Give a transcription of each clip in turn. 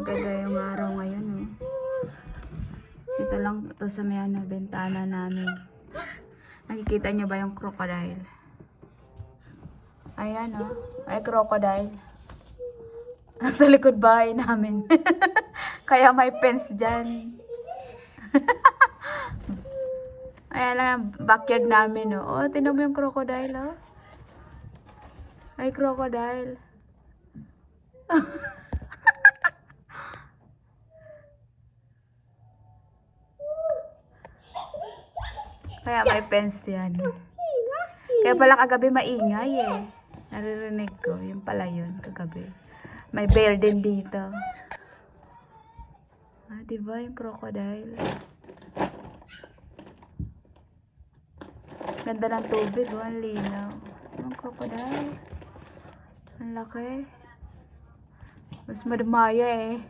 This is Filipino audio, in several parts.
Maganda yung araw ngayon, oh. Ito lang ito sa may bentana namin. Nakikita nyo ba yung crocodile? Ayan, oh. Ay, crocodile. Sa likod bahay namin. Kaya may fence dyan. Ayan lang ang backyard namin, oh. Oh, tinan mo yung crocodile, oh. Ay, crocodile. Kaya may fence yan. Kaya pala kagabi maingay, eh. Naririnig ko. Yung pala yun, kagabi. May bear din dito. Ah, diba yung crocodile? Ganda ng tubig, oh. Ang linaw. Yung crocodile. Ang laki. Mas madamaya, eh.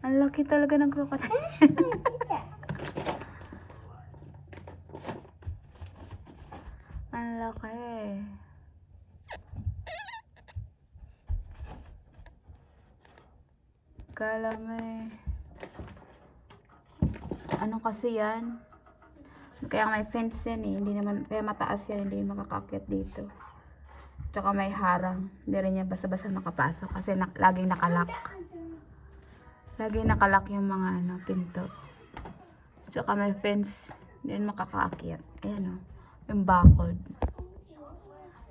Ang laki talaga ng crocodile. Ang laki. Kala may... Ano kasi yan? Kaya may fence yan, eh. Hindi naman, kaya mataas yan, hindi makakakit dito. Tsaka may harang. Hindi rin yan basta-basta makapasok kasi laging nakalak. Laging nakalak yung mga pinto. Tsaka may fence. Hindi yan makakakit. Ayan, oh. Yung bakod.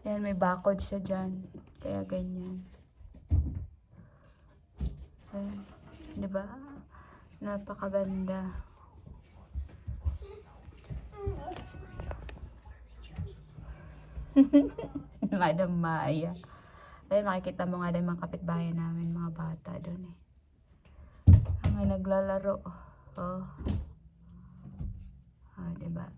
Ayan, may bakod siya dyan. Kaya ganyan. Ayan. Diba? Napakaganda. Madam Maya. Ayun, makikita mo nga din mga kapitbahay namin, mga bata doon, eh. Mga naglalaro. Oh. Ah, diba?